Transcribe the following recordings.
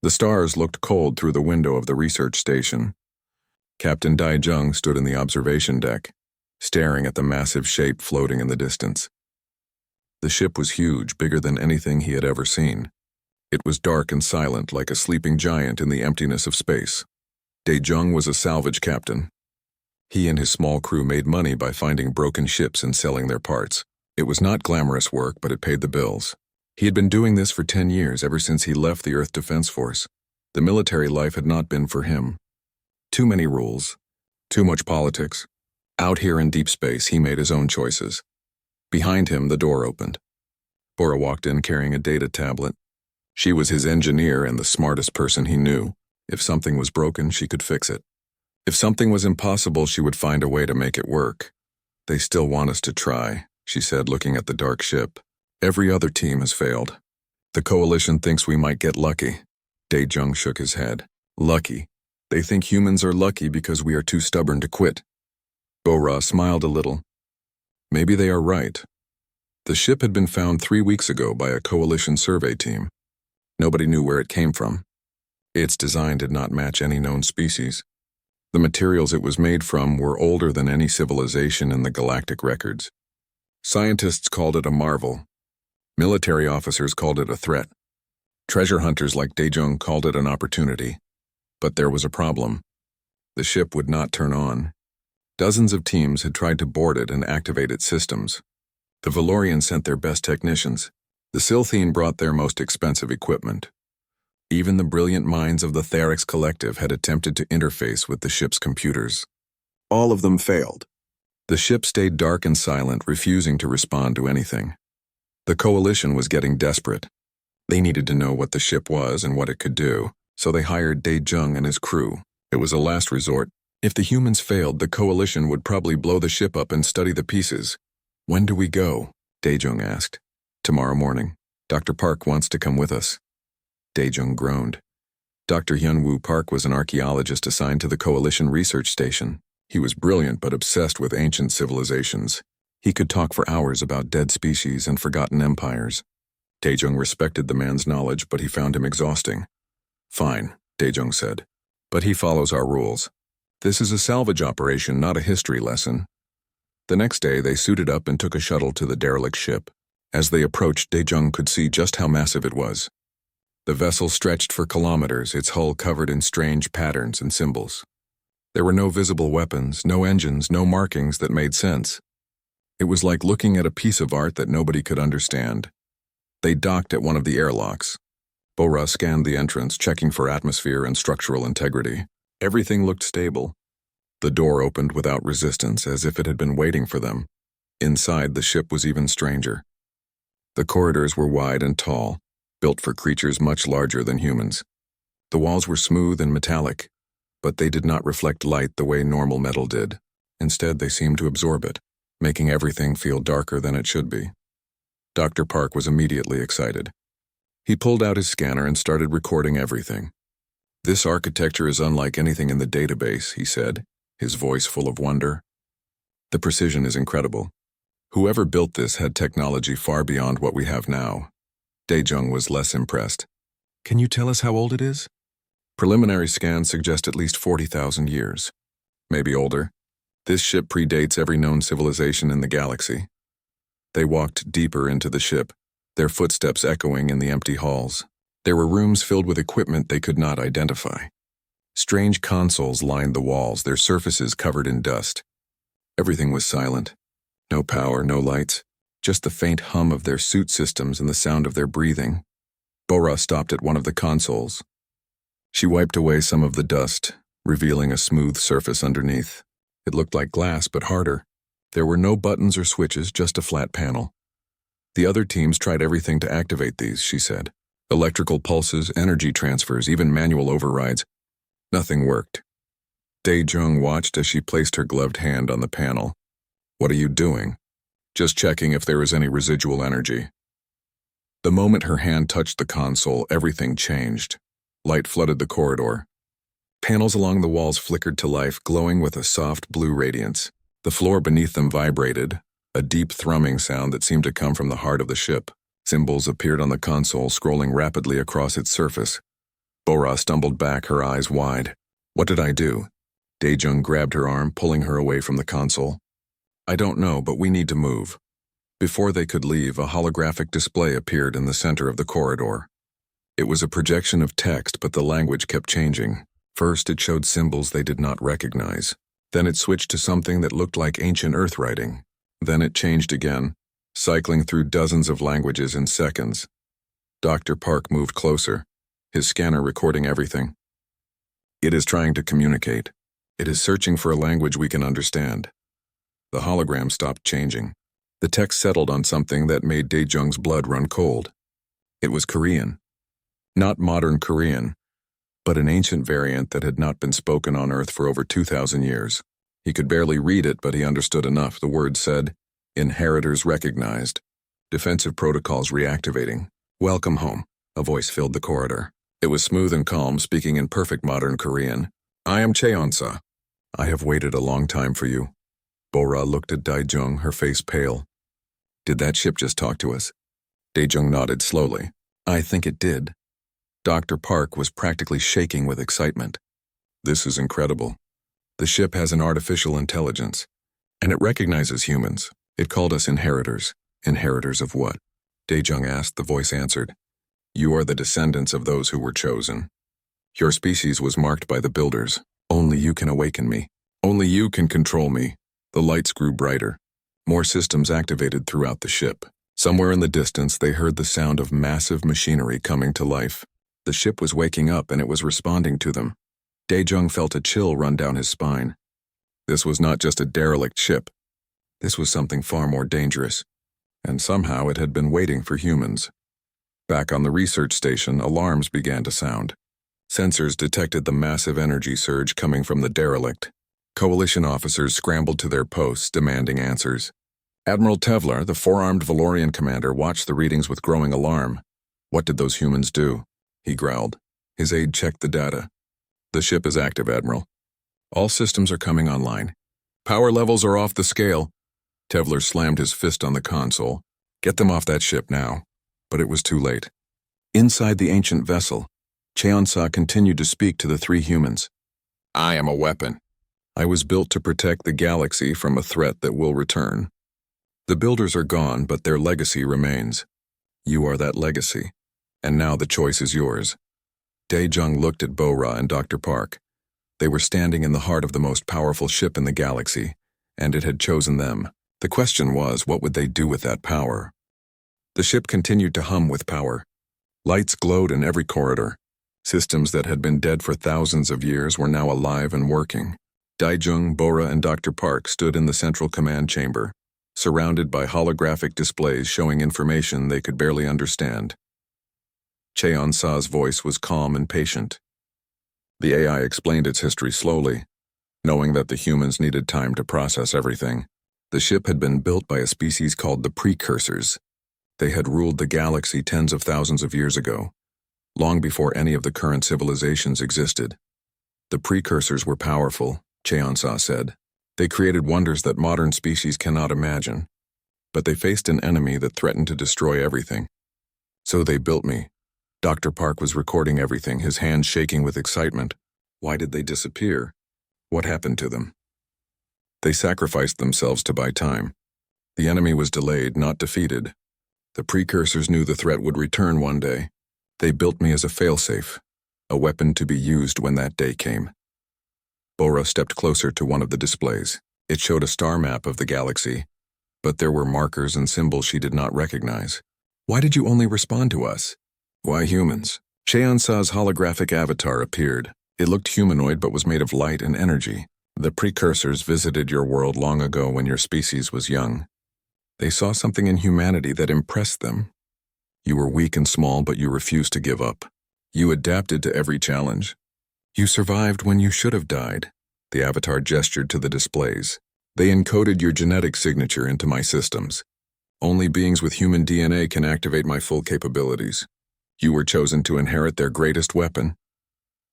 The stars looked cold through the window of the research station. Captain Dai Jung stood in the observation deck, staring at the massive shape floating in the distance. The ship was huge, bigger than anything he had ever seen. It was dark and silent, like a sleeping giant in the emptiness of space. Dai Jung was a salvage captain. He and his small crew made money by finding broken ships and selling their parts. It was not glamorous work, but it paid the bills. He had been doing this for 10 years, ever since he left the Earth Defense Force. The military life had not been for him. Too many rules. Too much politics. Out here in deep space, he made his own choices. Behind him, the door opened. Bora walked in carrying a data tablet. She was his engineer and the smartest person he knew. If something was broken, she could fix it. If something was impossible, she would find a way to make it work. They still want us to try, she said, looking at the dark ship. Every other team has failed. The coalition thinks we might get lucky. Dai Jung shook his head. Lucky. They think humans are lucky because we are too stubborn to quit. Bora smiled a little. Maybe they are right. The ship had been found 3 weeks ago by a coalition survey team. Nobody knew where it came from. Its design did not match any known species. The materials it was made from were older than any civilization in the galactic records. Scientists called it a marvel. Military officers called it a threat. Treasure hunters like Dai Jung called it an opportunity. But there was a problem. The ship would not turn on. Dozens of teams had tried to board it and activate its systems. The Valorians sent their best technicians. The Silthene brought their most expensive equipment. Even the brilliant minds of the Therix Collective had attempted to interface with the ship's computers. All of them failed. The ship stayed dark and silent, refusing to respond to anything. The coalition was getting desperate. They needed to know what the ship was and what it could do, so they hired Dai Jung and his crew. It was a last resort. If the humans failed, the coalition would probably blow the ship up and study the pieces. When do we go? Dai Jung asked. Tomorrow morning. Dr. Park wants to come with us. Dai Jung groaned. Dr. Hyunwoo Park was an archaeologist assigned to the coalition research station. He was brilliant but obsessed with ancient civilizations. He could talk for hours about dead species and forgotten empires. Dai Jung respected the man's knowledge, but he found him exhausting. Fine, Dai Jung said. But he follows our rules. This is a salvage operation, not a history lesson. The next day, they suited up and took a shuttle to the derelict ship. As they approached, Dai Jung could see just how massive it was. The vessel stretched for kilometers, its hull covered in strange patterns and symbols. There were no visible weapons, no engines, no markings that made sense. It was like looking at a piece of art that nobody could understand. They docked at one of the airlocks. Bora scanned the entrance, checking for atmosphere and structural integrity. Everything looked stable. The door opened without resistance, as if it had been waiting for them. Inside, the ship was even stranger. The corridors were wide and tall, built for creatures much larger than humans. The walls were smooth and metallic, but they did not reflect light the way normal metal did. Instead, they seemed to absorb it, making everything feel darker than it should be. Dr. Park was immediately excited. He pulled out his scanner and started recording everything. This architecture is unlike anything in the database, he said, his voice full of wonder. The precision is incredible. Whoever built this had technology far beyond what we have now. Dai Jung was less impressed. Can you tell us how old it is? Preliminary scans suggest at least 40,000 years. Maybe older. This ship predates every known civilization in the galaxy. They walked deeper into the ship, their footsteps echoing in the empty halls. There were rooms filled with equipment they could not identify. Strange consoles lined the walls, their surfaces covered in dust. Everything was silent. No power, no lights, just the faint hum of their suit systems and the sound of their breathing. Bora stopped at one of the consoles. She wiped away some of the dust, revealing a smooth surface underneath. It looked like glass, but harder. There were no buttons or switches, just a flat panel. The other teams tried everything to activate these, she said. Electrical pulses, energy transfers, even manual overrides. Nothing worked. Dai Jung watched as she placed her gloved hand on the panel. What are you doing? Just checking if there is any residual energy. The moment her hand touched the console, everything changed. Light flooded the corridor. Panels along the walls flickered to life, glowing with a soft blue radiance. The floor beneath them vibrated, a deep thrumming sound that seemed to come from the heart of the ship. Symbols appeared on the console, scrolling rapidly across its surface. Bora stumbled back, her eyes wide. What did I do? Daejung grabbed her arm, pulling her away from the console. I don't know, but we need to move. Before they could leave, a holographic display appeared in the center of the corridor. It was a projection of text, but the language kept changing. First, it showed symbols they did not recognize. Then it switched to something that looked like ancient Earth writing. Then it changed again, cycling through dozens of languages in seconds. Dr. Park moved closer, his scanner recording everything. It is trying to communicate. It is searching for a language we can understand. The hologram stopped changing. The text settled on something that made Daejung's blood run cold. It was Korean. Not modern Korean, but an ancient variant that had not been spoken on Earth for over 2,000 years. He could barely read it, but he understood enough. The words said, "Inheritors recognized. Defensive protocols reactivating. Welcome home." A voice filled the corridor. It was smooth and calm, speaking in perfect modern Korean. "I am Cheonsa. I have waited a long time for you." Bora looked at Daejung, her face pale. "Did that ship just talk to us?" Daejung nodded slowly. "I think it did." Dr. Park was practically shaking with excitement. "This is incredible. The ship has an artificial intelligence, and it recognizes humans. It called us inheritors." "Inheritors of what?" Daejung asked. The voice answered, "You are the descendants of those who were chosen. Your species was marked by the builders. Only you can awaken me. Only you can control me." The lights grew brighter. More systems activated throughout the ship. Somewhere in the distance, they heard the sound of massive machinery coming to life. The ship was waking up, and it was responding to them. Daejung felt a chill run down his spine. This was not just a derelict ship. This was something far more dangerous. And somehow it had been waiting for humans. Back on the research station, alarms began to sound. Sensors detected the massive energy surge coming from the derelict. Coalition officers scrambled to their posts, demanding answers. Admiral Tevlar, the four-armed Valorian commander, watched the readings with growing alarm. "What did those humans do?" he growled. His aide checked the data. "The ship is active, Admiral. All systems are coming online. Power levels are off the scale." Tevlar slammed his fist on the console. "Get them off that ship now." But it was too late. Inside the ancient vessel, Cheonsa continued to speak to the three humans. "I am a weapon. I was built to protect the galaxy from a threat that will return. The builders are gone, but their legacy remains. You are that legacy, and now the choice is yours." Daejung looked at Bora and Dr. Park. They were standing in the heart of the most powerful ship in the galaxy, and it had chosen them. The question was, what would they do with that power? The ship continued to hum with power. Lights glowed in every corridor. Systems that had been dead for thousands of years were now alive and working. Daejung, Bora, and Dr. Park stood in the central command chamber, surrounded by holographic displays showing information they could barely understand. Cheonsa's voice was calm and patient. The AI explained its history slowly, knowing that the humans needed time to process everything. The ship had been built by a species called the Precursors. They had ruled the galaxy tens of thousands of years ago, long before any of the current civilizations existed. The Precursors were powerful, Cheonsa said. They created wonders that modern species cannot imagine. But they faced an enemy that threatened to destroy everything. So they built me. Dr. Park was recording everything, his hands shaking with excitement. Why did they disappear? What happened to them? They sacrificed themselves to buy time. The enemy was delayed, not defeated. The Precursors knew the threat would return one day. They built me as a failsafe, a weapon to be used when that day came. Bora stepped closer to one of the displays. It showed a star map of the galaxy, but there were markers and symbols she did not recognize. Why did you only respond to us? Why humans? Cheonsa's holographic avatar appeared. It looked humanoid but was made of light and energy. The Precursors visited your world long ago when your species was young. They saw something in humanity that impressed them. You were weak and small, but you refused to give up. You adapted to every challenge. You survived when you should have died. The avatar gestured to the displays. They encoded your genetic signature into my systems. Only beings with human DNA can activate my full capabilities. You were chosen to inherit their greatest weapon.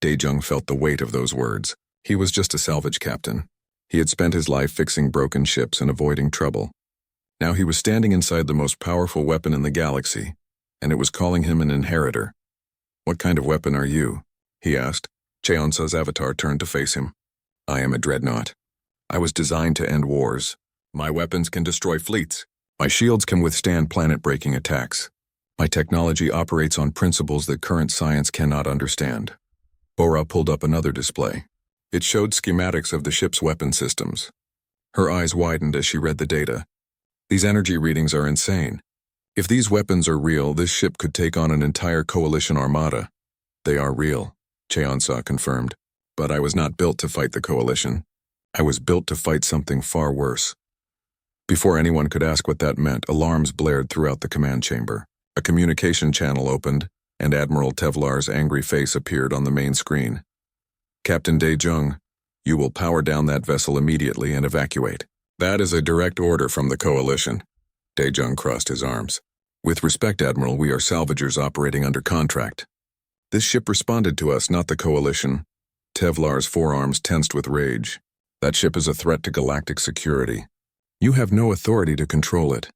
Daejung felt the weight of those words. He was just a salvage captain. He had spent his life fixing broken ships and avoiding trouble. Now he was standing inside the most powerful weapon in the galaxy, and it was calling him an inheritor. What kind of weapon are you? he asked. Cheonsa's avatar turned to face him. I am a dreadnought. I was designed to end wars. My weapons can destroy fleets. My shields can withstand planet-breaking attacks. My technology operates on principles that current science cannot understand. Bora pulled up another display. It showed schematics of the ship's weapon systems. Her eyes widened as she read the data. These energy readings are insane. If these weapons are real, this ship could take on an entire coalition armada. They are real, Cheonsa confirmed. But I was not built to fight the coalition. I was built to fight something far worse. Before anyone could ask what that meant, alarms blared throughout the command chamber. A communication channel opened, and Admiral Tevlar's angry face appeared on the main screen. Captain Dae-jung, you will power down that vessel immediately and evacuate. That is a direct order from the coalition. Dae-jung crossed his arms. With respect, Admiral, we are salvagers operating under contract. This ship responded to us, not the coalition. Tevlar's forearms tensed with rage. That ship is a threat to galactic security. You have no authority to control it.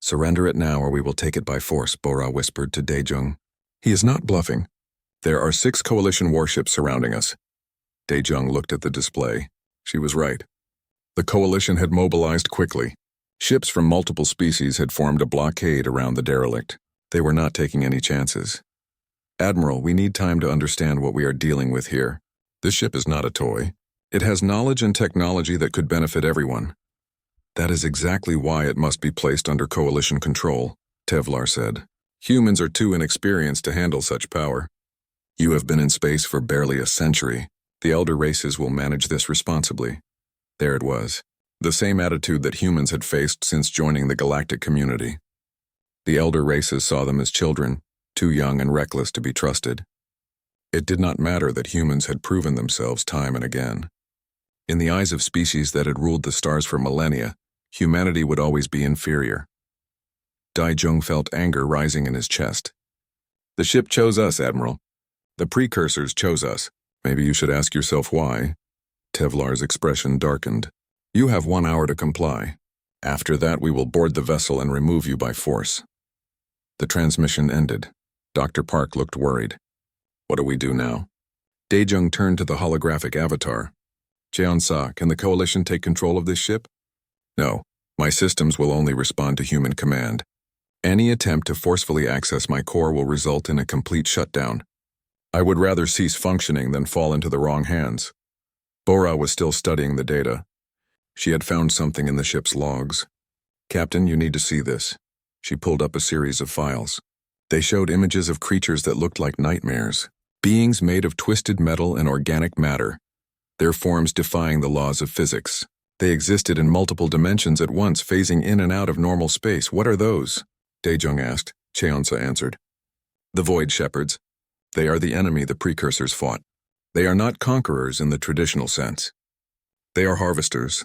Surrender it now or we will take it by force, Bora whispered to Dae-jung. He is not bluffing. There are 6 coalition warships surrounding us. Dae-jung looked at the display. She was right. The coalition had mobilized quickly. Ships from multiple species had formed a blockade around the derelict. They were not taking any chances. Admiral, we need time to understand what we are dealing with here. This ship is not a toy. It has knowledge and technology that could benefit everyone. That is exactly why it must be placed under coalition control, Tevlar said. Humans are too inexperienced to handle such power. You have been in space for barely a century. The elder races will manage this responsibly. There it was. The same attitude that humans had faced since joining the galactic community. The elder races saw them as children, too young and reckless to be trusted. It did not matter that humans had proven themselves time and again. In the eyes of species that had ruled the stars for millennia, humanity would always be inferior. Dae-jung felt anger rising in his chest. The ship chose us, Admiral. The precursors chose us. Maybe you should ask yourself why. Tevlar's expression darkened. You have 1 hour to comply. After that, we will board the vessel and remove you by force. The transmission ended. Dr. Park looked worried. What do we do now? Dae-jung turned to the holographic avatar. Cheonsa, can the coalition take control of this ship? No, my systems will only respond to human command. Any attempt to forcefully access my core will result in a complete shutdown. I would rather cease functioning than fall into the wrong hands. Bora was still studying the data. She had found something in the ship's logs. Captain, you need to see this. She pulled up a series of files. They showed images of creatures that looked like nightmares. Beings made of twisted metal and organic matter. Their forms defying the laws of physics. They existed in multiple dimensions at once, phasing in and out of normal space. What are those? Dae-jung asked. Cheonsa answered. The Void Shepherds. They are the enemy the precursors fought. They are not conquerors in the traditional sense. They are harvesters.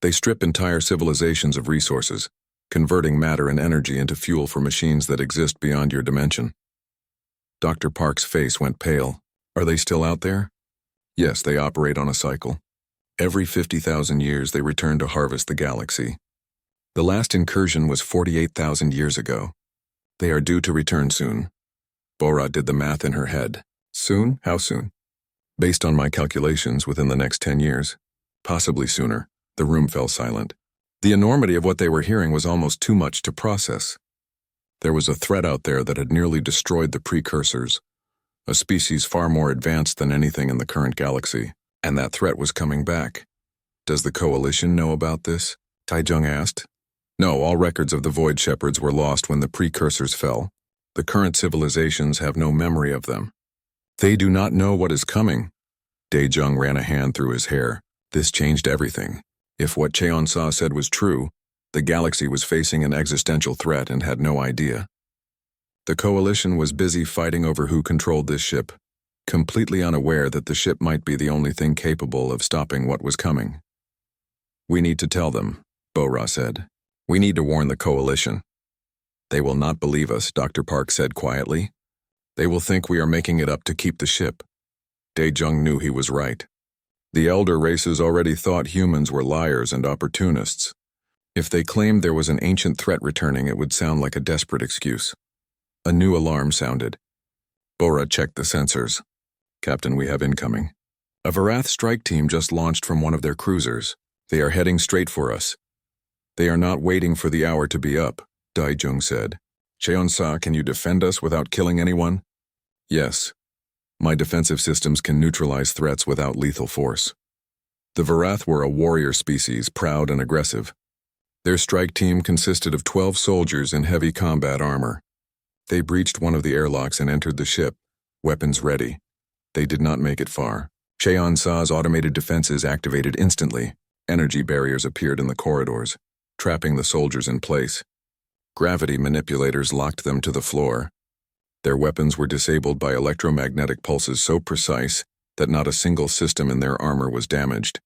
They strip entire civilizations of resources, converting matter and energy into fuel for machines that exist beyond your dimension. Dr. Park's face went pale. Are they still out there? Yes, they operate on a cycle. Every 50,000 years they return to harvest the galaxy. The last incursion was 48,000 years ago. They are due to return soon. Bora did the math in her head. Soon? How soon? Based on my calculations, within the next 10 years. Possibly sooner. The room fell silent. The enormity of what they were hearing was almost too much to process. There was a threat out there that had nearly destroyed the precursors, a species far more advanced than anything in the current galaxy, and that threat was coming back. Does the coalition know about this? Dae-jung asked. No, all records of the Void Shepherds were lost when the precursors fell. The current civilizations have no memory of them. They do not know what is coming. Dae-jung ran a hand through his hair. This changed everything. If what Cheonsa said was true, the galaxy was facing an existential threat and had no idea. The coalition was busy fighting over who controlled this ship, completely unaware that the ship might be the only thing capable of stopping what was coming. We need to tell them, Bora said. We need to warn the coalition. They will not believe us, Dr. Park said quietly. They will think we are making it up to keep the ship. Dae-jung knew he was right. The elder races already thought humans were liars and opportunists. If they claimed there was an ancient threat returning, it would sound like a desperate excuse. A new alarm sounded. Bora checked the sensors. Captain, we have incoming. A Varath strike team just launched from one of their cruisers. They are heading straight for us. They are not waiting for the hour to be up, Daijung said. Cheon-sa, can you defend us without killing anyone? Yes. My defensive systems can neutralize threats without lethal force. The Varath were a warrior species, proud and aggressive. Their strike team consisted of 12 soldiers in heavy combat armor. They breached one of the airlocks and entered the ship, weapons ready. They did not make it far. Cheon-sa's automated defenses activated instantly. Energy barriers appeared in the corridors, trapping the soldiers in place. Gravity manipulators locked them to the floor. Their weapons were disabled by electromagnetic pulses so precise that not a single system in their armor was damaged.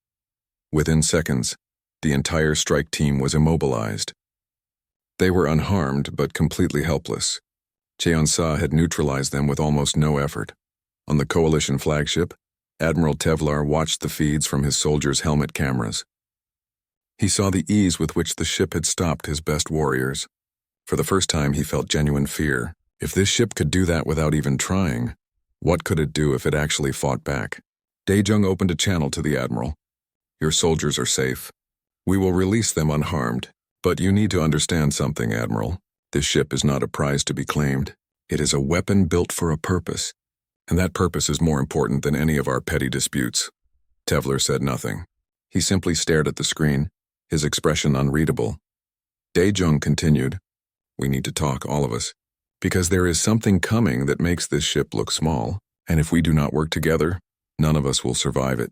Within seconds, the entire strike team was immobilized. They were unharmed but completely helpless. Cheon-sa had neutralized them with almost no effort. On the Coalition flagship, Admiral Tevlar watched the feeds from his soldiers' helmet cameras. He saw the ease with which the ship had stopped his best warriors. For the first time, he felt genuine fear. If this ship could do that without even trying, what could it do if it actually fought back? Daejung opened a channel to the Admiral. Your soldiers are safe. We will release them unharmed. But you need to understand something, Admiral. This ship is not a prize to be claimed. It is a weapon built for a purpose. And that purpose is more important than any of our petty disputes. Tevlar said nothing. He simply stared at the screen, his expression unreadable. Daejung continued, We need to talk, all of us, because there is something coming that makes this ship look small, and if we do not work together, none of us will survive it.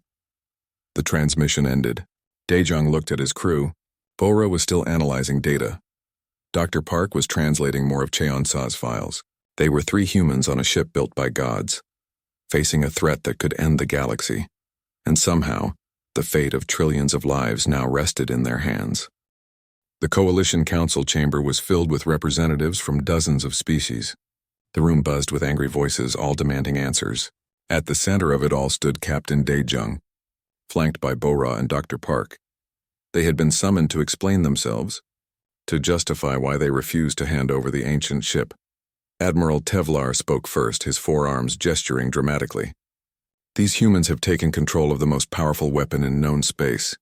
The transmission ended. Daejung looked at his crew. Bora was still analyzing data. Dr. Park was translating more of Cheon-sa's files. They were 3 humans on a ship built by gods, facing a threat that could end the galaxy. And somehow, the fate of trillions of lives now rested in their hands. The Coalition Council chamber was filled with representatives from dozens of species. The room buzzed with angry voices, all demanding answers. At the center of it all stood Captain Daejung, flanked by Bora and Dr. Park. They had been summoned to explain themselves, to justify why they refused to hand over the ancient ship. Admiral Tevlar spoke first, his forearms gesturing dramatically. These humans have taken control of the most powerful weapon in known space.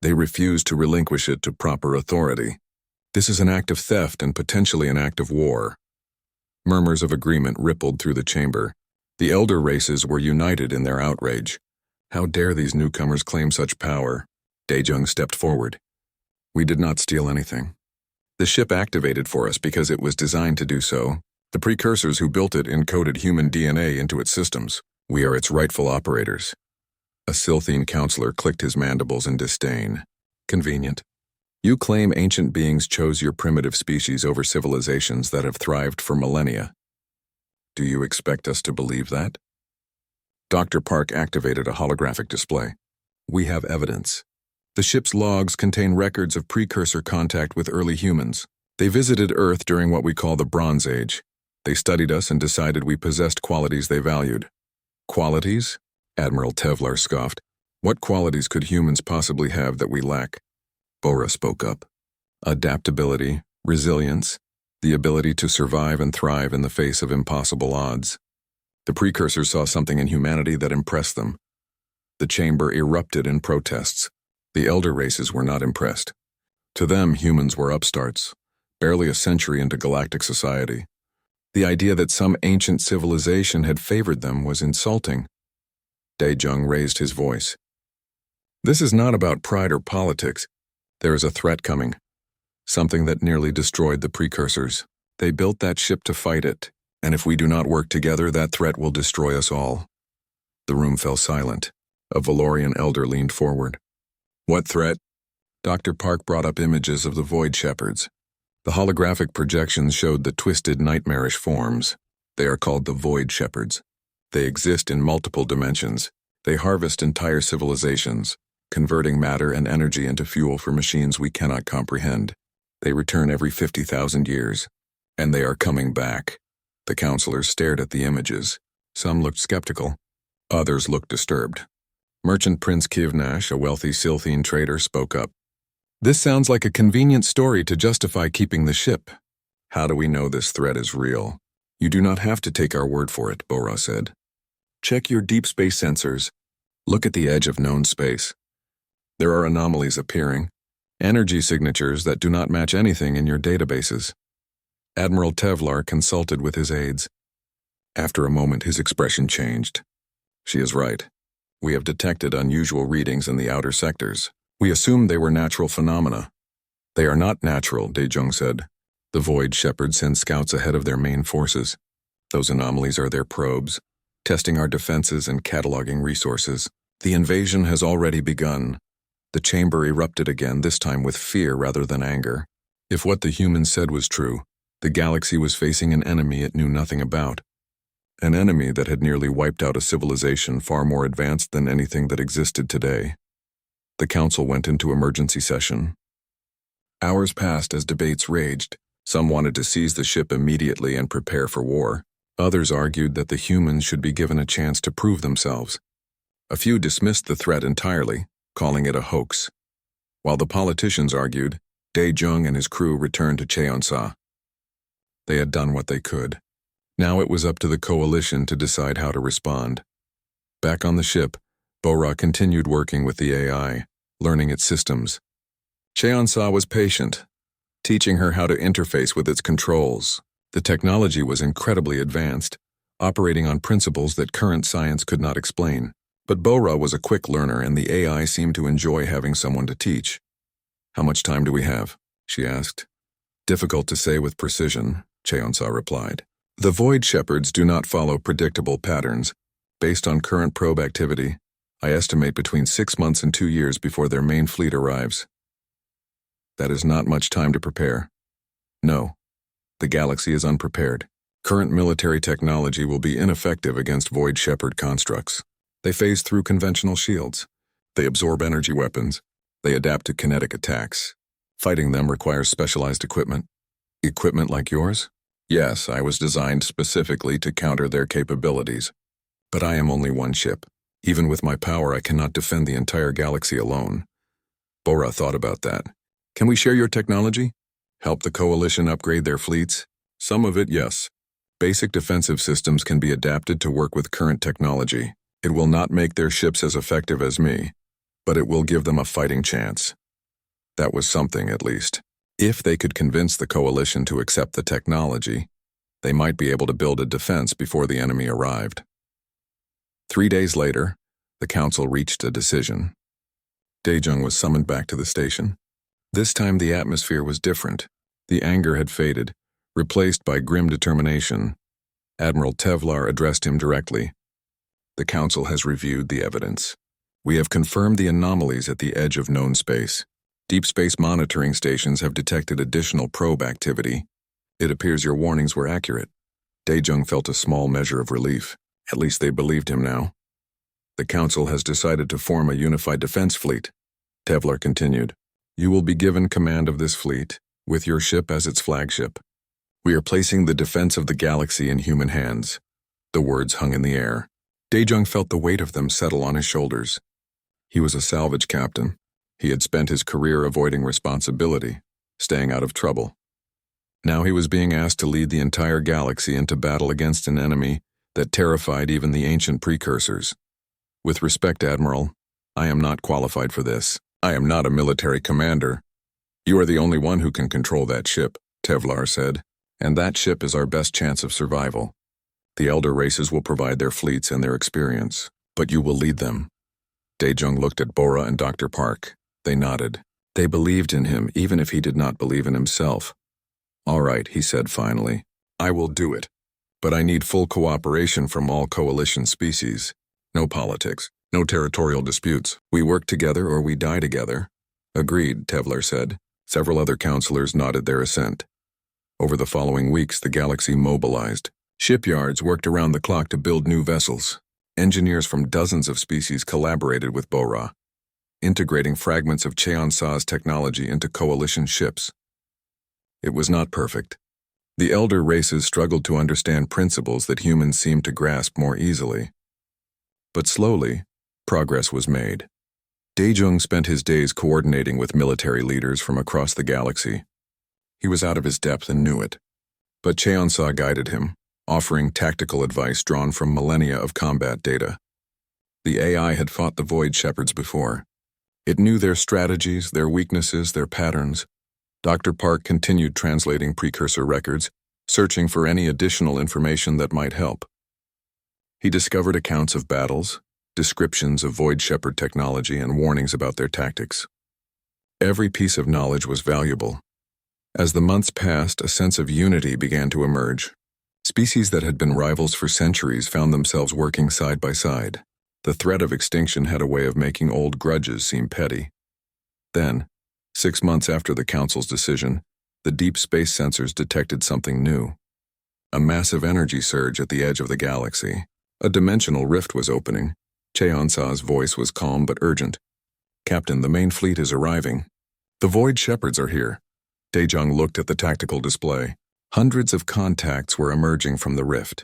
They refuse to relinquish it to proper authority. This is an act of theft and potentially an act of war. Murmurs of agreement rippled through the chamber. The elder races were united in their outrage. How dare these newcomers claim such power? Daejung stepped forward. We did not steal anything. The ship activated for us because it was designed to do so. The precursors who built it encoded human DNA into its systems. We are its rightful operators. A Silthene counselor clicked his mandibles in disdain. Convenient. You claim ancient beings chose your primitive species over civilizations that have thrived for millennia. Do you expect us to believe that? Dr. Park activated a holographic display. We have evidence. The ship's logs contain records of precursor contact with early humans. They visited Earth during what we call the Bronze Age. They studied us and decided we possessed qualities they valued. Qualities? Admiral Tevlar scoffed. What qualities could humans possibly have that we lack? Bora spoke up. Adaptability, resilience, the ability to survive and thrive in the face of impossible odds. The precursors saw something in humanity that impressed them. The chamber erupted in protests. The elder races were not impressed. To them, humans were upstarts, barely a century into galactic society. The idea that some ancient civilization had favored them was insulting. Daejung raised his voice. This is not about pride or politics. There is a threat coming. Something that nearly destroyed the precursors. They built that ship to fight it, and if we do not work together, that threat will destroy us all. The room fell silent. A Valorian elder leaned forward. What threat? Dr. Park brought up images of the Void Shepherds. The holographic projections showed the twisted, nightmarish forms. They are called the Void Shepherds. They exist in multiple dimensions. They harvest entire civilizations, converting matter and energy into fuel for machines we cannot comprehend. They return every 50,000 years. And they are coming back. The counselors stared at the images. Some looked skeptical. Others looked disturbed. Merchant Prince Kivnash, a wealthy Silthene trader, spoke up. This sounds like a convenient story to justify keeping the ship. How do we know this threat is real? You do not have to take our word for it, Bora said. Check your deep space sensors. Look at the edge of known space. There are anomalies appearing, energy signatures that do not match anything in your databases. Admiral Tevlar consulted with his aides. After a moment, his expression changed. She is right. We have detected unusual readings in the outer sectors. We assumed they were natural phenomena. They are not natural, Daejung said. The Void Shepherds send scouts ahead of their main forces. Those anomalies are their probes, testing our defenses and cataloging resources. The invasion has already begun. The chamber erupted again, this time with fear rather than anger. If what the humans said was true, the galaxy was facing an enemy it knew nothing about. An enemy that had nearly wiped out a civilization far more advanced than anything that existed today. The council went into emergency session. Hours passed as debates raged. Some wanted to seize the ship immediately and prepare for war. Others argued that the humans should be given a chance to prove themselves. A few dismissed the threat entirely, calling it a hoax. While the politicians argued, Daejung and his crew returned to Cheonsa. They had done what they could. Now it was up to the coalition to decide how to respond. Back on the ship, Bora continued working with the AI, learning its systems. Cheonsa was patient, teaching her how to interface with its controls. The technology was incredibly advanced, operating on principles that current science could not explain. But Bora was a quick learner and the AI seemed to enjoy having someone to teach. "How much time do we have?" she asked. "Difficult to say with precision," Cheonsa replied. "The Void Shepherds do not follow predictable patterns. Based on current probe activity, I estimate between 6 months and 2 years before their main fleet arrives." "That is not much time to prepare." "No. The galaxy is unprepared. Current military technology will be ineffective against Void Shepherd constructs. They phase through conventional shields. They absorb energy weapons. They adapt to kinetic attacks. Fighting them requires specialized equipment." "Equipment like yours?" "Yes, I was designed specifically to counter their capabilities. But I am only one ship. Even with my power, I cannot defend the entire galaxy alone." Bora thought about that. "Can we share your technology? Help the coalition upgrade their fleets?" "Some of it, yes. Basic defensive systems can be adapted to work with current technology. It will not make their ships as effective as me, but it will give them a fighting chance." That was something, at least. If they could convince the coalition to accept the technology, they might be able to build a defense before the enemy arrived. 3 days later, the council reached a decision. Daejung was summoned back to the station. This time the atmosphere was different. The anger had faded, replaced by grim determination. Admiral Tevlar addressed him directly. "The council has reviewed the evidence. We have confirmed the anomalies at the edge of known space. Deep space monitoring stations have detected additional probe activity. It appears your warnings were accurate." Daejung felt a small measure of relief. At least they believed him now. "The council has decided to form a unified defense fleet," Tevlar continued. "You will be given command of this fleet, with your ship as its flagship. We are placing the defense of the galaxy in human hands." The words hung in the air. Daejung felt the weight of them settle on his shoulders. He was a salvage captain. He had spent his career avoiding responsibility, staying out of trouble. Now he was being asked to lead the entire galaxy into battle against an enemy that terrified even the ancient precursors. "With respect, Admiral, I am not qualified for this. I am not a military commander." "You are the only one who can control that ship," Tevlar said, "and that ship is our best chance of survival. The elder races will provide their fleets and their experience, but you will lead them." Daejung looked at Bora and Dr. Park. They nodded. They believed in him even if he did not believe in himself. "All right," he said finally. "I will do it. But I need full cooperation from all coalition species. No politics, no territorial disputes. We work together or we die together." "Agreed," Tevlar said. Several other counselors nodded their assent. Over the following weeks, the galaxy mobilized. Shipyards worked around the clock to build new vessels. Engineers from dozens of species collaborated with Bora, integrating fragments of Cheonsa's technology into coalition ships. It was not perfect. The elder races struggled to understand principles that humans seemed to grasp more easily. But slowly, progress was made. Daejung spent his days coordinating with military leaders from across the galaxy. He was out of his depth and knew it. But Cheonsa guided him. offering tactical advice drawn from millennia of combat data. The AI had fought the Void Shepherds before. It knew their strategies, their weaknesses, their patterns. Dr. Park continued translating precursor records, searching for any additional information that might help. He discovered accounts of battles, descriptions of Void Shepherd technology, and warnings about their tactics. Every piece of knowledge was valuable. As the months passed, a sense of unity began to emerge. Species that had been rivals for centuries found themselves working side by side. The threat of extinction had a way of making old grudges seem petty. Then, 6 months after the Council's decision, the deep space sensors detected something new. A massive energy surge at the edge of the galaxy. A dimensional rift was opening. Cheon-sa's voice was calm but urgent. "Captain, the main fleet is arriving." "The Void Shepherds are here." Daejung looked at the tactical display. Hundreds of contacts were emerging from the rift.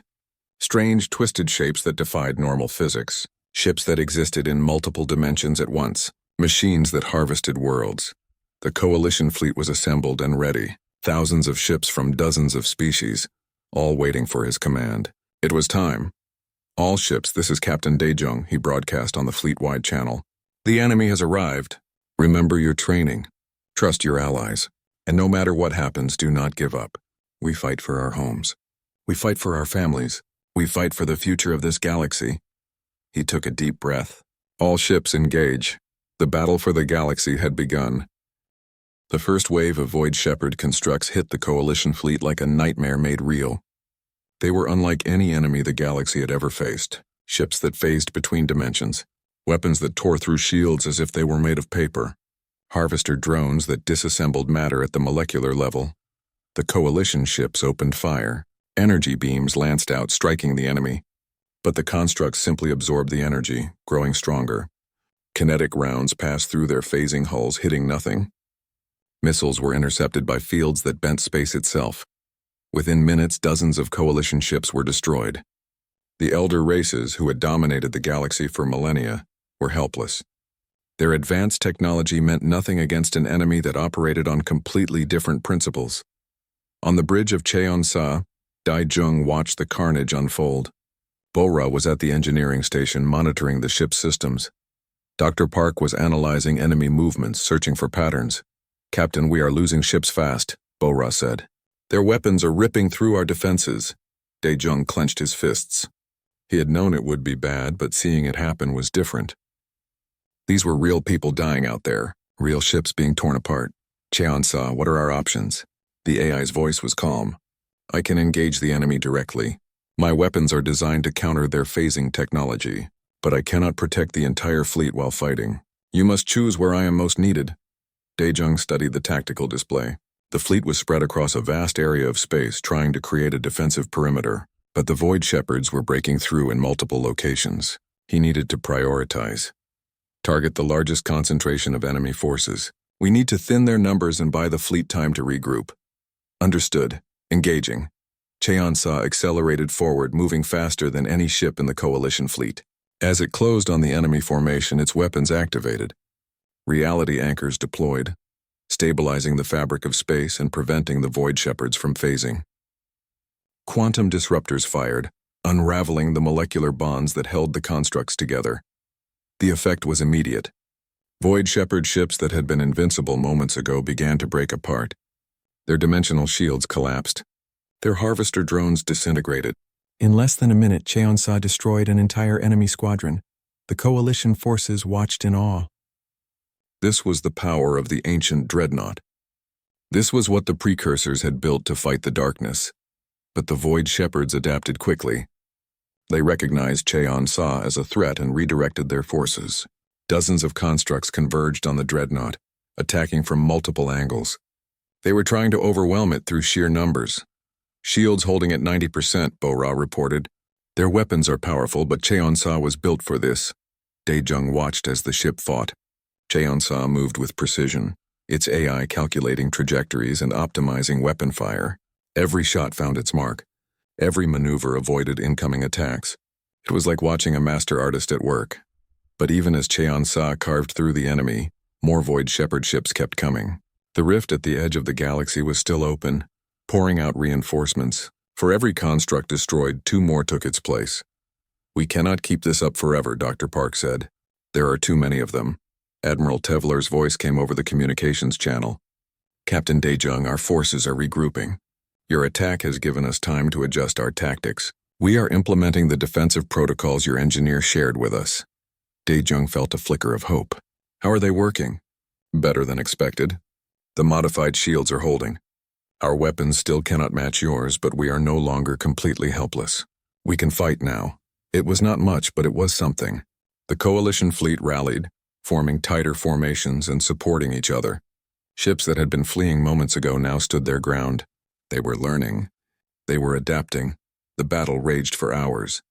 Strange, twisted shapes that defied normal physics. Ships that existed in multiple dimensions at once. Machines that harvested worlds. The coalition fleet was assembled and ready. Thousands of ships from dozens of species, all waiting for his command. It was time. "All ships, this is Captain Daejung," he broadcast on the fleet-wide channel. "The enemy has arrived. Remember your training. Trust your allies. And no matter what happens, do not give up. We fight for our homes. We fight for our families. We fight for the future of this galaxy." He took a deep breath. All ships engage. The battle for the galaxy had begun. The first wave of Void Shepherd constructs hit the coalition fleet like a nightmare made real. They were unlike any enemy the galaxy had ever faced. Ships that phased between dimensions. Weapons that tore through shields as if they were made of paper. Harvester drones that disassembled matter at the molecular level. The coalition ships opened fire. Energy beams lanced out, striking the enemy. But the constructs simply absorbed the energy, growing stronger. Kinetic rounds passed through their phasing hulls, hitting nothing. Missiles were intercepted by fields that bent space itself. Within minutes, dozens of coalition ships were destroyed. The elder races, who had dominated the galaxy for millennia, were helpless. Their advanced technology meant nothing against an enemy that operated on completely different principles. On the bridge of Cheon-sa, Daejung watched the carnage unfold. Bora was at the engineering station monitoring the ship's systems. Dr. Park was analyzing enemy movements, searching for patterns. "Captain, we are losing ships fast," Bora said. "Their weapons are ripping through our defenses." Daejung clenched his fists. He had known it would be bad, but seeing it happen was different. These were real people dying out there, real ships being torn apart. "Cheon-sa, what are our options?" The AI's voice was calm. "I can engage the enemy directly. My weapons are designed to counter their phasing technology, but I cannot protect the entire fleet while fighting. You must choose where I am most needed." Daejung studied the tactical display. The fleet was spread across a vast area of space, trying to create a defensive perimeter, but the Void Shepherds were breaking through in multiple locations. He needed to prioritize. Target the largest concentration of enemy forces. We need to thin their numbers and buy the fleet time to regroup. Understood. Engaging. Cheon-sa accelerated forward, moving faster than any ship in the coalition fleet. As it closed on the enemy formation, its weapons activated. Reality anchors deployed, stabilizing the fabric of space and preventing the Void Shepherds from phasing. Quantum disruptors fired, unraveling the molecular bonds that held the constructs together. The effect was immediate. Void Shepherd ships that had been invincible moments ago began to break apart. Their dimensional shields collapsed. Their harvester drones disintegrated. In less than a minute, Cheon-sa destroyed an entire enemy squadron. The coalition forces watched in awe. This was the power of the ancient dreadnought. This was what the precursors had built to fight the darkness. But the Void Shepherds adapted quickly. They recognized Cheon-sa as a threat and redirected their forces. Dozens of constructs converged on the dreadnought, attacking from multiple angles. They were trying to overwhelm it through sheer numbers. "Shields holding at 90%, Bora reported. Their weapons are powerful, but Cheon-sa was built for this." Daejung watched as the ship fought. Cheon-sa moved with precision, its AI calculating trajectories and optimizing weapon fire. Every shot found its mark. Every maneuver avoided incoming attacks. It was like watching a master artist at work. But even as Cheon-sa carved through the enemy, more Void Shepherd ships kept coming. The rift at the edge of the galaxy was still open, pouring out reinforcements. For every construct destroyed, 2 more took its place. "We cannot keep this up forever," Dr. Park said. "There are too many of them." Admiral Tevler's voice came over the communications channel. "Captain Daejung, our forces are regrouping. Your attack has given us time to adjust our tactics. We are implementing the defensive protocols your engineer shared with us." Daejung felt a flicker of hope. "How are they working?" "Better than expected. The modified shields are holding. Our weapons still cannot match yours, but we are no longer completely helpless. We can fight now." It was not much, but it was something. The coalition fleet rallied, forming tighter formations and supporting each other. Ships that had been fleeing moments ago now stood their ground. They were learning. They were adapting. The battle raged for hours.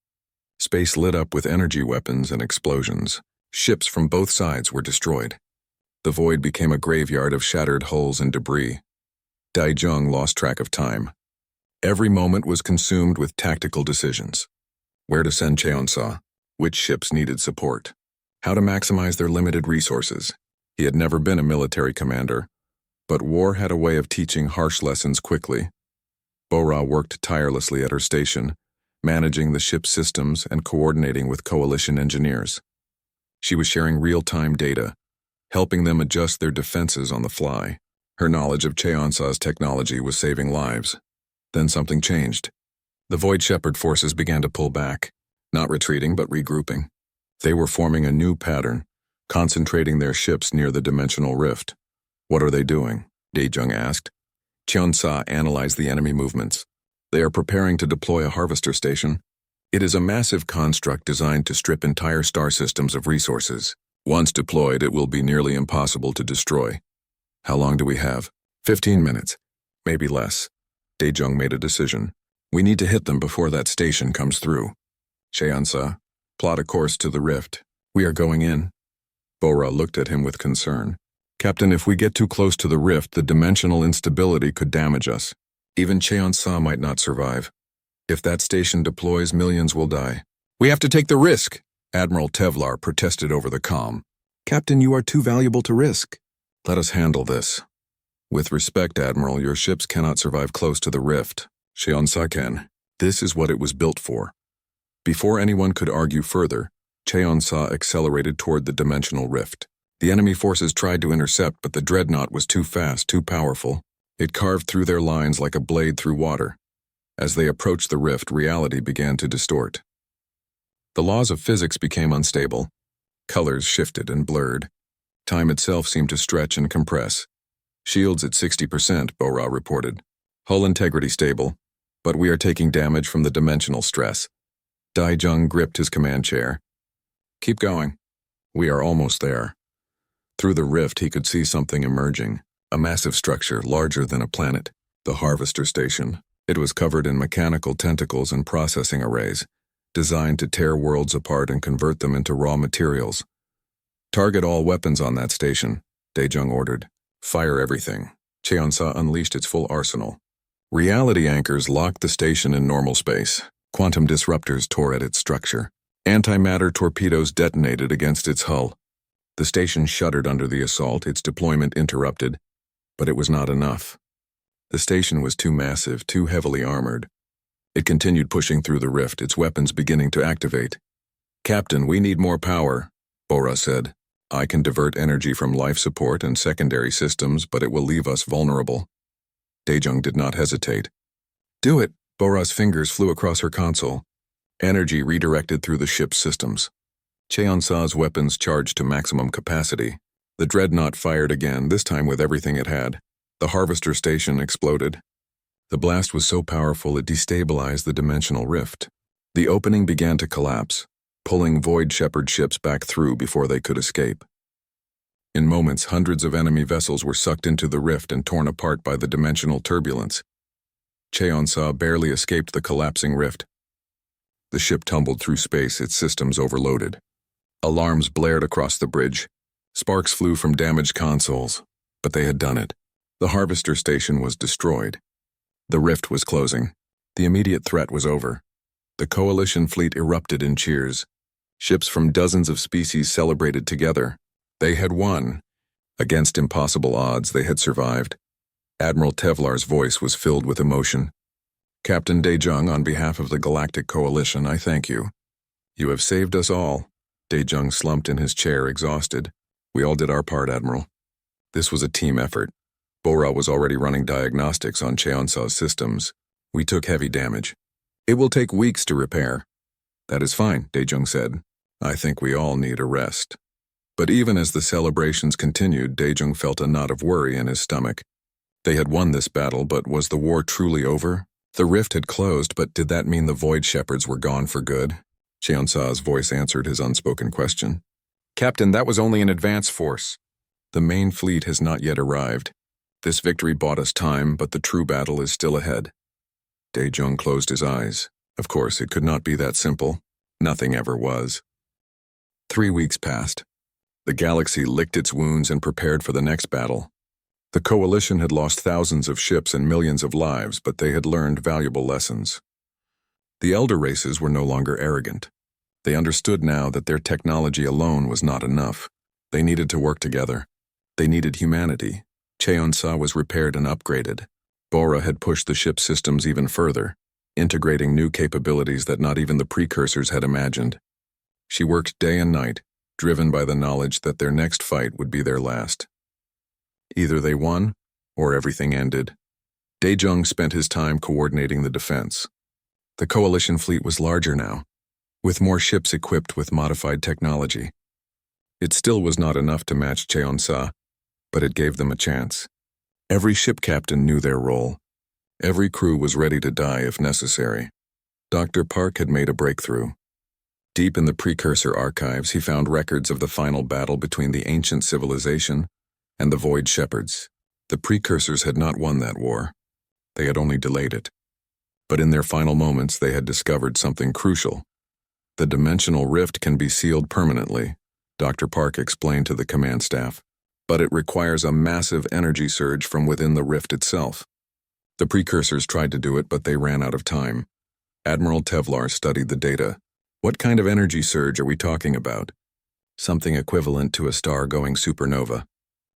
Space lit up with energy weapons and explosions. Ships from both sides were destroyed. The void became a graveyard of shattered hulls and debris. Daejung lost track of time. Every moment was consumed with tactical decisions. Where to send Cheonsa, which ships needed support, how to maximize their limited resources. He had never been a military commander, but war had a way of teaching harsh lessons quickly. Bora worked tirelessly at her station, managing the ship's systems and coordinating with coalition engineers. She was sharing real-time data, helping them adjust their defenses on the fly. Her knowledge of Cheonsa's technology was saving lives. Then something changed. The Void Shepherd forces began to pull back, not retreating but regrouping. They were forming a new pattern, concentrating their ships near the dimensional rift. "What are they doing?" Daejung asked. Cheonsa analyzed the enemy movements. "They are preparing to deploy a harvester station. It is a massive construct designed to strip entire star systems of resources. Once deployed, it will be nearly impossible to destroy." "How long do we have?" 15 minutes. Maybe less. Daejung made a decision. "We need to hit them before that station comes through. Cheonsa, plot a course to the rift. We are going in." Bora looked at him with concern. "Captain, if we get too close to the rift, the dimensional instability could damage us. Even Cheonsa might not survive. If that station deploys, millions will die." "We have to take the risk," Admiral Tevlar protested over the comm. "Captain, you are too valuable to risk." "Let us handle this. With respect, Admiral, your ships cannot survive close to the rift. Cheonsa can. This is what it was built for." Before anyone could argue further, Cheonsa accelerated toward the dimensional rift. The enemy forces tried to intercept, but the dreadnought was too fast, too powerful. It carved through their lines like a blade through water. As they approached the rift, reality began to distort. The laws of physics became unstable. Colors shifted and blurred. Time itself seemed to stretch and compress. "Shields at 60%, Bora reported. Hull integrity stable, but we are taking damage from the dimensional stress." Daejung gripped his command chair. "Keep going. We are almost there." Through the rift he could see something emerging, a massive structure larger than a planet, the harvester station. It was covered in mechanical tentacles and processing arrays, designed to tear worlds apart and convert them into raw materials. "Target all weapons on that station," Daejung ordered. "Fire everything." Cheonsa unleashed its full arsenal. Reality anchors locked the station in normal space. Quantum disruptors tore at its structure. Antimatter torpedoes detonated against its hull. The station shuddered under the assault, its deployment interrupted. But it was not enough. The station was too massive, too heavily armored. It continued pushing through the rift, its weapons beginning to activate. "Captain, we need more power," Bora said. "I can divert energy from life support and secondary systems, but it will leave us vulnerable." Daejung did not hesitate. "Do it." Bora's fingers flew across her console. Energy redirected through the ship's systems. Cheonsa's weapons charged to maximum capacity. The dreadnought fired again, this time with everything it had. The harvester station exploded. The blast was so powerful it destabilized the dimensional rift. The opening began to collapse, pulling Void Shepherd ships back through before they could escape. In moments, hundreds of enemy vessels were sucked into the rift and torn apart by the dimensional turbulence. Cheonsa barely escaped the collapsing rift. The ship tumbled through space, its systems overloaded. Alarms blared across the bridge. Sparks flew from damaged consoles, but they had done it. The harvester station was destroyed. The rift was closing. The immediate threat was over. The coalition fleet erupted in cheers. Ships from dozens of species celebrated together. They had won. Against impossible odds, they had survived. Admiral Tevlar's voice was filled with emotion. Captain Daejung, on behalf of the Galactic Coalition, I thank you. You have saved us all. Daejung slumped in his chair, exhausted. We all did our part, Admiral. This was a team effort. Bora was already running diagnostics on Cheonsa's systems. We took heavy damage. It will take weeks to repair. That is fine, Daejung said. I think we all need a rest. But even as the celebrations continued, Daejung felt a knot of worry in his stomach. They had won this battle, but was the war truly over? The rift had closed, but did that mean the Void Shepherds were gone for good? Cheonsa's voice answered his unspoken question. Captain, that was only an advance force. The main fleet has not yet arrived. This victory bought us time, but the true battle is still ahead. Daejung closed his eyes. Of course, it could not be that simple. Nothing ever was. 3 weeks passed. The galaxy licked its wounds and prepared for the next battle. The Coalition had lost thousands of ships and millions of lives, but they had learned valuable lessons. The elder races were no longer arrogant. They understood now that their technology alone was not enough. They needed to work together. They needed humanity. Cheonsa was repaired and upgraded. Bora had pushed the ship systems even further, integrating new capabilities that not even the precursors had imagined. She worked day and night, driven by the knowledge that their next fight would be their last. Either they won, or everything ended. Daejung spent his time coordinating the defense. The Coalition fleet was larger now, with more ships equipped with modified technology. It still was not enough to match Cheonsa, but it gave them a chance. Every ship captain knew their role. Every crew was ready to die if necessary. Dr. Park had made a breakthrough. Deep in the precursor archives, he found records of the final battle between the ancient civilization and the Void Shepherds. The precursors had not won that war. They had only delayed it. But in their final moments, they had discovered something crucial. The dimensional rift can be sealed permanently, Dr. Park explained to the command staff, but it requires a massive energy surge from within the rift itself. The precursors tried to do it, but they ran out of time. Admiral Tevlar studied the data. What kind of energy surge are we talking about? Something equivalent to a star going supernova.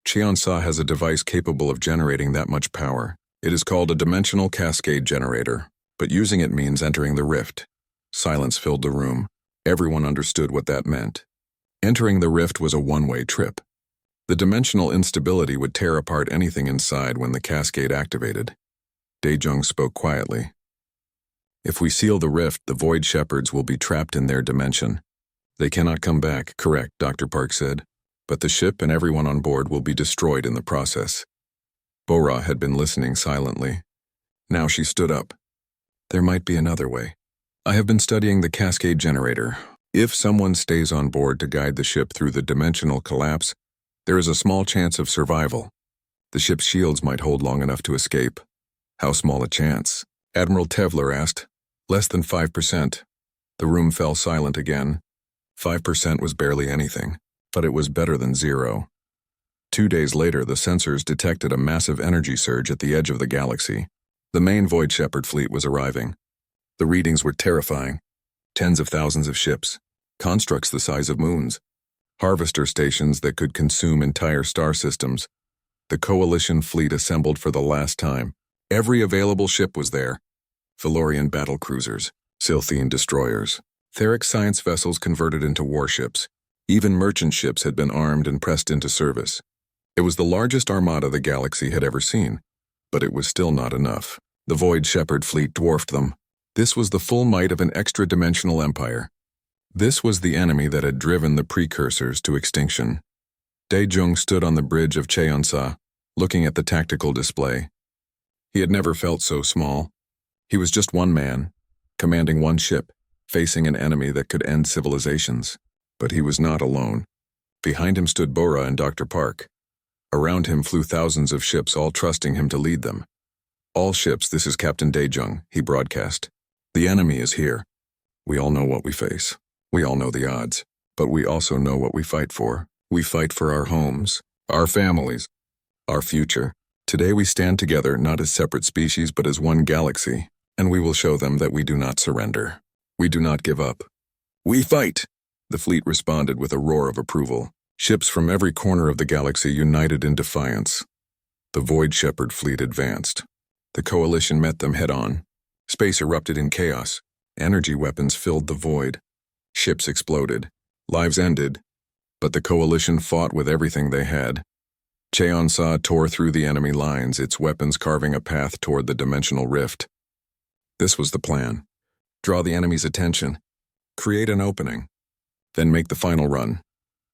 Cheonsa has a device capable of generating that much power. It is called a dimensional cascade generator, but using it means entering the rift. Silence filled the room. Everyone understood what that meant. Entering the rift was a one-way trip. The dimensional instability would tear apart anything inside when the cascade activated. Daejung spoke quietly. If we seal the rift, the Void Shepherds will be trapped in their dimension. They cannot come back, correct, Dr. Park said, but the ship and everyone on board will be destroyed in the process. Bora had been listening silently. Now she stood up. There might be another way. I have been studying the cascade generator. If someone stays on board to guide the ship through the dimensional collapse, there is a small chance of survival. The ship's shields might hold long enough to escape. How small a chance? Admiral Tevlar asked. Less than 5%. The room fell silent again. 5% was barely anything, but it was better than 0. 2 days later, the sensors detected a massive energy surge at the edge of the galaxy. The main Void Shepherd fleet was arriving. The readings were terrifying. Tens of thousands of ships, constructs the size of moons, harvester stations that could consume entire star systems. The Coalition fleet assembled for the last time. Every available ship was there. Felorian battle cruisers, Silthene destroyers, Theric science vessels converted into warships. Even merchant ships had been armed and pressed into service. It was the largest armada the galaxy had ever seen, but it was still not enough. The Void Shepherd fleet dwarfed them. This was the full might of an extra-dimensional empire. This was the enemy that had driven the precursors to extinction. Daejung stood on the bridge of Cheonsa, looking at the tactical display. He had never felt so small. He was just one man, commanding one ship, facing an enemy that could end civilizations. But he was not alone. Behind him stood Bora and Dr. Park. Around him flew thousands of ships, all trusting him to lead them. All ships, this is Captain Daejung, he broadcast. The enemy is here. We all know what we face. We all know the odds. But we also know what we fight for. We fight for our homes, our families, our future. Today we stand together not as separate species but as one galaxy, and we will show them that we do not surrender. We do not give up. We fight! The fleet responded with a roar of approval. Ships from every corner of the galaxy united in defiance. The Void Shepherd fleet advanced. The Coalition met them head-on. Space erupted in chaos. Energy weapons filled the void. Ships exploded. Lives ended. But the Coalition fought with everything they had. Cheon-sa tore through the enemy lines, its weapons carving a path toward the dimensional rift. This was the plan. Draw the enemy's attention. Create an opening. Then make the final run.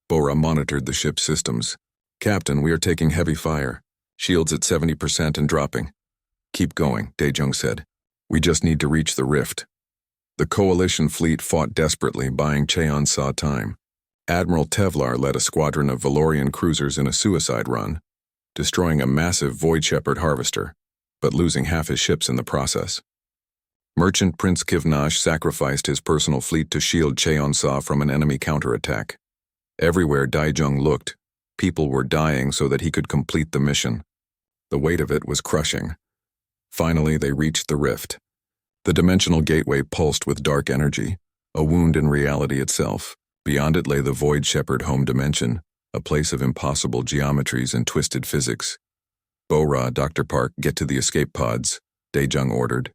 Bora monitored the ship's systems. "Captain, we are taking heavy fire. Shields at 70% and dropping." "Keep going," Daejung said. "We just need to reach the rift." The Coalition fleet fought desperately, buying Cheon-sa time. Admiral Tevlar led a squadron of Valorian cruisers in a suicide run, destroying a massive Void Shepherd harvester, but losing half his ships in the process. Merchant Prince Kivnash sacrificed his personal fleet to shield Cheon-sa from an enemy counterattack. Everywhere Daejung looked, people were dying so that he could complete the mission. The weight of it was crushing. Finally, they reached the rift. The dimensional gateway pulsed with dark energy, a wound in reality itself. Beyond it lay the Void Shepherd home dimension, a place of impossible geometries and twisted physics. "Bora, Dr. Park, get to the escape pods," Daejung ordered.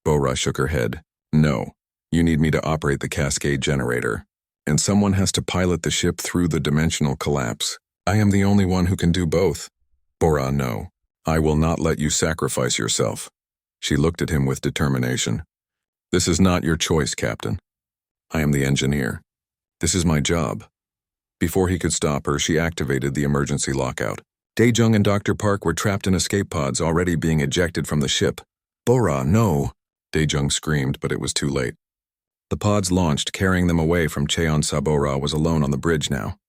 Bora shook her head. "No, you need me to operate the cascade generator, and someone has to pilot the ship through the dimensional collapse. I am the only one who can do both." "Bora, no. I will not let you sacrifice yourself." She looked at him with determination. "This is not your choice, Captain. I am the engineer. This is my job." Before he could stop her, she activated the emergency lockout. Daejung and Dr. Park were trapped in escape pods, already being ejected from the ship. "Bora, no!" Daejung screamed, but it was too late. The pods launched, carrying them away from Cheon-sa. Bora was alone on the bridge now.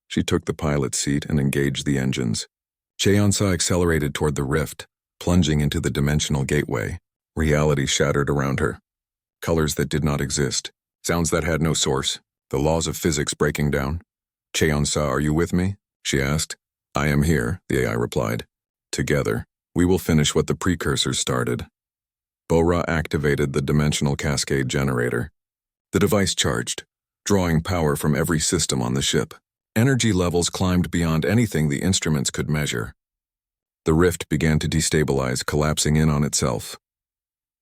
She took the pilot's seat and engaged the engines. Cheon-sa accelerated toward the rift, plunging into the dimensional gateway. Reality shattered around her. Colors that did not exist. Sounds that had no source. The laws of physics breaking down. "Cheon-sa, are you with me?" she asked. "I am here," the AI replied. "Together, we will finish what the precursors started." Bora activated the dimensional cascade generator. The device charged, drawing power from every system on the ship. Energy levels climbed beyond anything the instruments could measure. The rift began to destabilize, collapsing in on itself.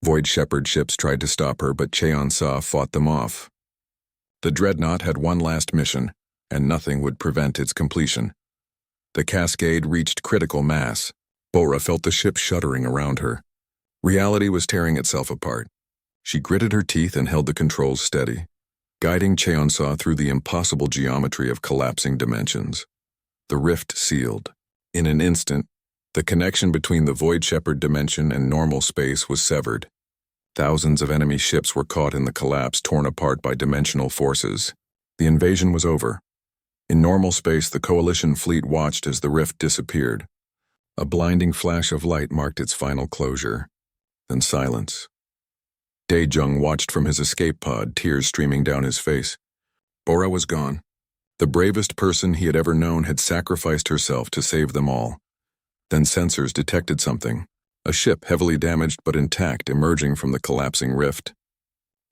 Void Shepherd ships tried to stop her, but Cheon-sa fought them off. The Dreadnought had one last mission, and nothing would prevent its completion. The cascade reached critical mass. Bora felt the ship shuddering around her. Reality was tearing itself apart. She gritted her teeth and held the controls steady, guiding Cheon-sa through the impossible geometry of collapsing dimensions. The rift sealed. In an instant, the connection between the Void Shepherd dimension and normal space was severed. Thousands of enemy ships were caught in the collapse, torn apart by dimensional forces. The invasion was over. In normal space, the Coalition fleet watched as the rift disappeared. A blinding flash of light marked its final closure. Then silence. Daejung watched from his escape pod, tears streaming down his face. Bora was gone. The bravest person he had ever known had sacrificed herself to save them all. Then sensors detected something. A ship, heavily damaged but intact, emerging from the collapsing rift.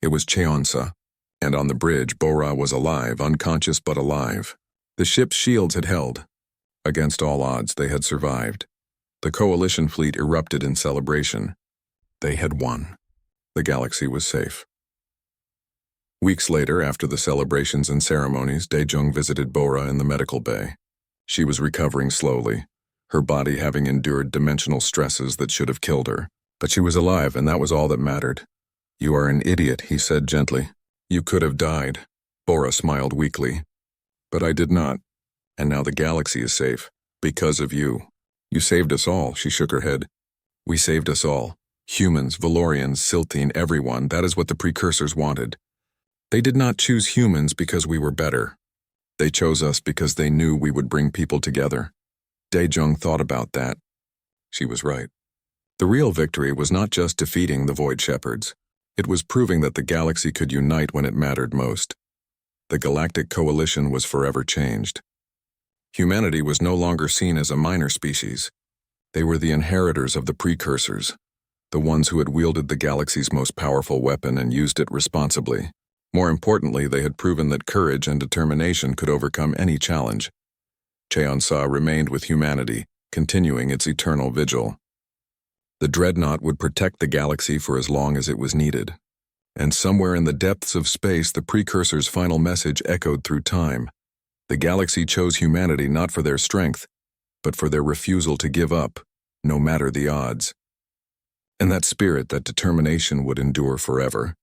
It was Cheon-sa, and on the bridge, Bora was alive, unconscious but alive. The ship's shields had held. Against all odds, they had survived. The Coalition fleet erupted in celebration. They had won. The galaxy was safe. Weeks later, after the celebrations and ceremonies, Daejung visited Bora in the medical bay. She was recovering slowly, her body having endured dimensional stresses that should have killed her. But she was alive, and that was all that mattered. "You are an idiot," he said gently. "You could have died." Bora smiled weakly. "But I did not. And now the galaxy is safe. Because of you. You saved us all," she shook her head. "We saved us all. Humans, Valorians, Siltine, everyone. That is what the precursors wanted. They did not choose humans because we were better. They chose us because they knew we would bring people together." Daejung thought about that. She was right. The real victory was not just defeating the Void Shepherds. It was proving that the galaxy could unite when it mattered most. The Galactic Coalition was forever changed. Humanity was no longer seen as a minor species. They were the inheritors of the precursors, the ones who had wielded the galaxy's most powerful weapon and used it responsibly. More importantly, they had proven that courage and determination could overcome any challenge. Cheon-sa remained with humanity, continuing its eternal vigil. The dreadnought would protect the galaxy for as long as it was needed. And somewhere in the depths of space, the precursor's final message echoed through time. The galaxy chose humanity not for their strength, but for their refusal to give up, no matter the odds. And that spirit, that determination would endure forever.